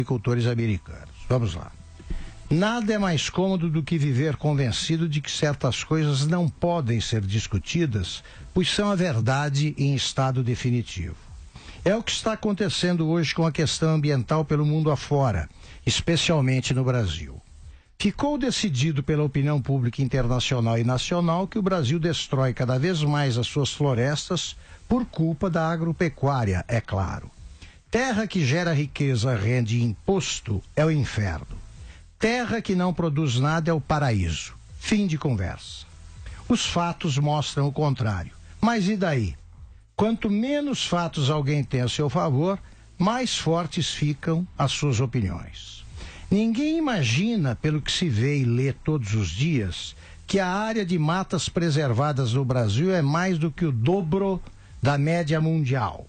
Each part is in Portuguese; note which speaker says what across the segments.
Speaker 1: agricultores americanos. Vamos lá. Nada é mais cômodo do que viver convencido de que certas coisas não podem ser discutidas, pois são a verdade em estado definitivo. É o que está acontecendo hoje com a questão ambiental pelo mundo afora, especialmente no Brasil. Ficou decidido pela opinião pública internacional e nacional que o Brasil destrói cada vez mais as suas florestas por culpa da agropecuária, é claro. Terra que gera riqueza, rende imposto, é o inferno. Terra que não produz nada é o paraíso. Fim de conversa. Os fatos mostram o contrário. Mas e daí? Quanto menos fatos alguém tem a seu favor, mais fortes ficam as suas opiniões. Ninguém imagina, pelo que se vê e lê todos os dias, que a área de matas preservadas no Brasil é mais do que o dobro da média mundial.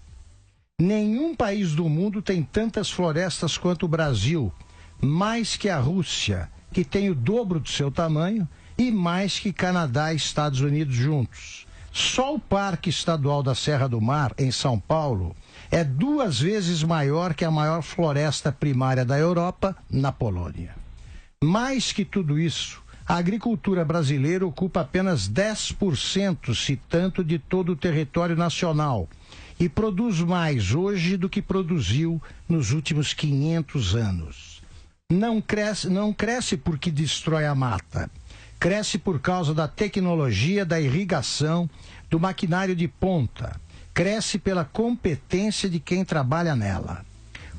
Speaker 1: Nenhum país do mundo tem tantas florestas quanto o Brasil, mais que a Rússia, que tem o dobro do seu tamanho, e mais que Canadá e Estados Unidos juntos. Só o Parque Estadual da Serra do Mar, em São Paulo, é 2 vezes maior que a maior floresta primária da Europa, na Polônia. Mais que tudo isso, a agricultura brasileira ocupa apenas 10%, se tanto, de todo o território nacional, e produz mais hoje do que produziu nos últimos 500 anos. Não cresce porque destrói a mata. Cresce por causa da tecnologia, da irrigação, do maquinário de ponta. Cresce pela competência de quem trabalha nela.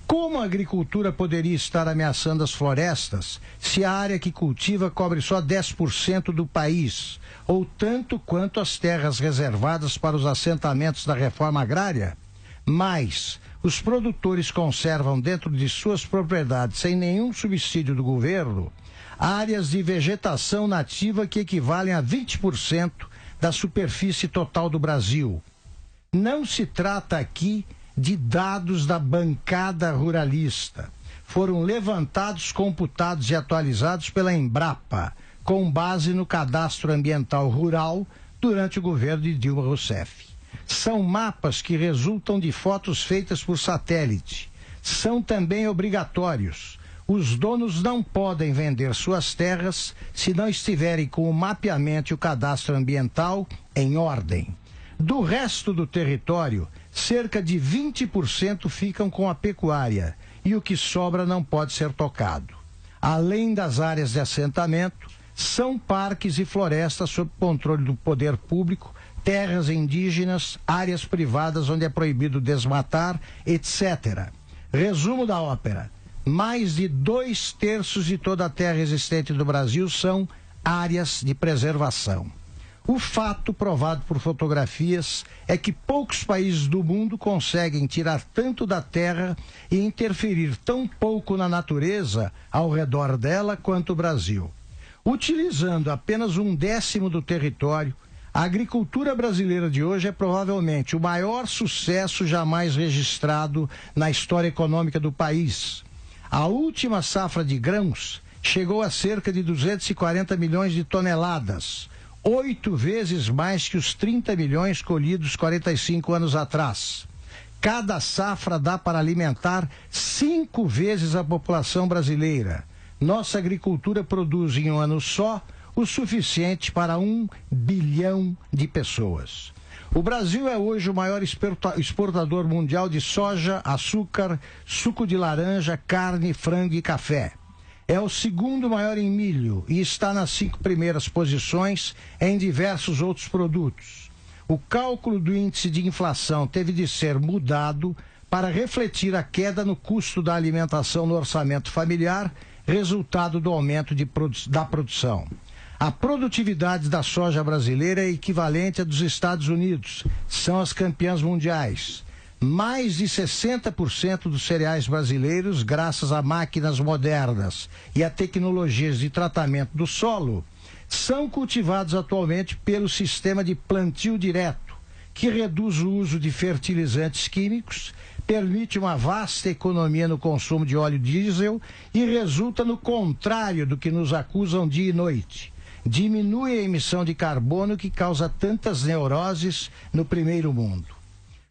Speaker 1: Como a agricultura poderia estar ameaçando as florestas se a área que cultiva cobre só 10% do país, ou tanto quanto as terras reservadas para os assentamentos da reforma agrária? Mas os produtores conservam dentro de suas propriedades, sem nenhum subsídio do governo, áreas de vegetação nativa que equivalem a 20% da superfície total do Brasil. Não se trata aqui de dados da bancada ruralista. Foram levantados, computados e atualizados pela Embrapa, com base no Cadastro Ambiental Rural durante o governo de Dilma Rousseff. São mapas que resultam de fotos feitas por satélite. São também obrigatórios. Os donos não podem vender suas terras se não estiverem com o mapeamento e o cadastro ambiental em ordem. Do resto do território, cerca de 20% ficam com a pecuária e o que sobra não pode ser tocado. Além das áreas de assentamento, são parques e florestas sob controle do poder público, terras indígenas, áreas privadas onde é proibido desmatar, etc. Resumo da ópera: mais de 2/3 de toda a terra existente no Brasil são áreas de preservação. O fato, provado por fotografias, é que poucos países do mundo conseguem tirar tanto da terra e interferir tão pouco na natureza ao redor dela quanto o Brasil. Utilizando apenas 1/10 do território, a agricultura brasileira de hoje é provavelmente o maior sucesso jamais registrado na história econômica do país. A última safra de grãos chegou a cerca de 240 milhões de toneladas, 8 vezes mais que os 30 milhões colhidos 45 anos atrás. Cada safra dá para alimentar 5 vezes a população brasileira. Nossa agricultura produz em um ano só o suficiente para 1 bilhão de pessoas. O Brasil é hoje o maior exportador mundial de soja, açúcar, suco de laranja, carne, frango e café. É o segundo maior em milho e está nas 5 primeiras posições em diversos outros produtos. O cálculo do índice de inflação teve de ser mudado para refletir a queda no custo da alimentação no orçamento familiar, resultado do aumento da produção. A produtividade da soja brasileira é equivalente à dos Estados Unidos. São as campeãs mundiais. Mais de 60% dos cereais brasileiros, graças a máquinas modernas e a tecnologias de tratamento do solo, são cultivados atualmente pelo sistema de plantio direto, que reduz o uso de fertilizantes químicos, permite uma vasta economia no consumo de óleo diesel e resulta no contrário do que nos acusam dia e noite. Diminui a emissão de carbono que causa tantas neuroses no primeiro mundo.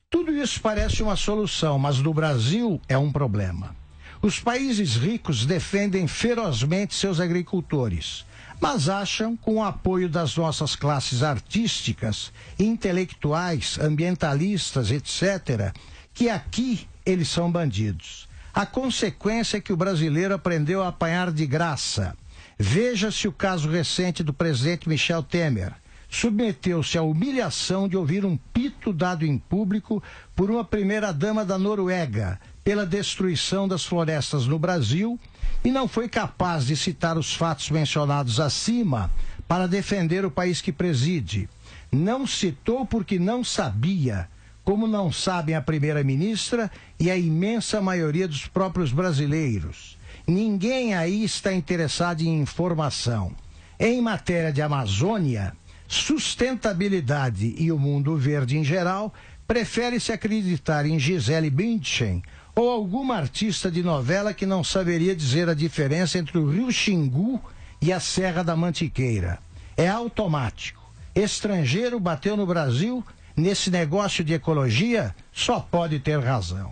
Speaker 1: Tudo isso parece uma solução, mas no Brasil é um problema. Os países ricos defendem ferozmente seus agricultores, mas acham, com o apoio das nossas classes artísticas, intelectuais, ambientalistas, etc., que aqui eles são bandidos. A consequência é que o brasileiro aprendeu a apanhar de graça. Veja-se o caso recente do presidente Michel Temer. Submeteu-se à humilhação de ouvir um pito dado em público por uma primeira-dama da Noruega pela destruição das florestas no Brasil e não foi capaz de citar os fatos mencionados acima para defender o país que preside. Não citou porque não sabia, como não sabem a primeira-ministra e a imensa maioria dos próprios brasileiros. Ninguém aí está interessado em informação. Em matéria de Amazônia, sustentabilidade e o mundo verde em geral, prefere-se acreditar em Gisele Bündchen ou alguma artista de novela que não saberia dizer a diferença entre o Rio Xingu e a Serra da Mantiqueira. É automático. Estrangeiro bateu no Brasil, nesse negócio de ecologia, só pode ter razão.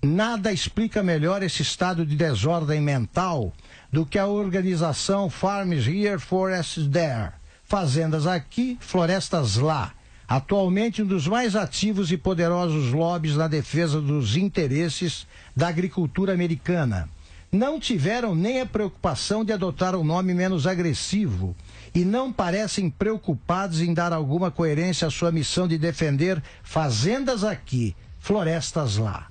Speaker 1: Nada explica melhor esse estado de desordem mental do que a organização Farms Here, Forests There. Fazendas aqui, florestas lá. Atualmente um dos mais ativos e poderosos lobbies na defesa dos interesses da agricultura americana. Não tiveram nem a preocupação de adotar um nome menos agressivo e não parecem preocupados em dar alguma coerência à sua missão de defender fazendas aqui, florestas lá.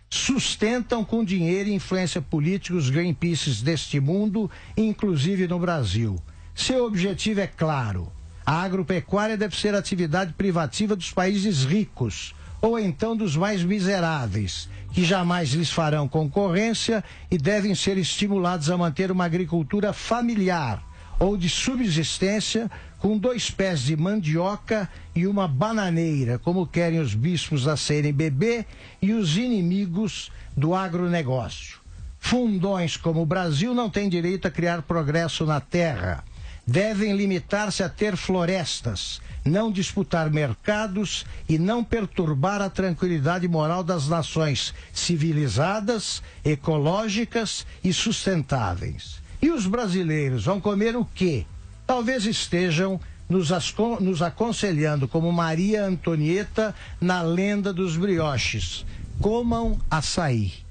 Speaker 1: Sustentam com dinheiro e influência política os Greenpeaces deste mundo, inclusive no Brasil. Seu objetivo é claro. A agropecuária deve ser atividade privativa dos países ricos, ou então dos mais miseráveis, que jamais lhes farão concorrência e devem ser estimulados a manter uma agricultura familiar ou de subsistência com 2 pés de mandioca e uma bananeira, como querem os bispos da CNBB e os inimigos do agronegócio. Fundões como o Brasil não têm direito a criar progresso na terra. Devem limitar-se a ter florestas, não disputar mercados e não perturbar a tranquilidade moral das nações civilizadas, ecológicas e sustentáveis. E os brasileiros vão comer o quê? Talvez estejam nos aconselhando como Maria Antonieta na lenda dos brioches. Comam açaí.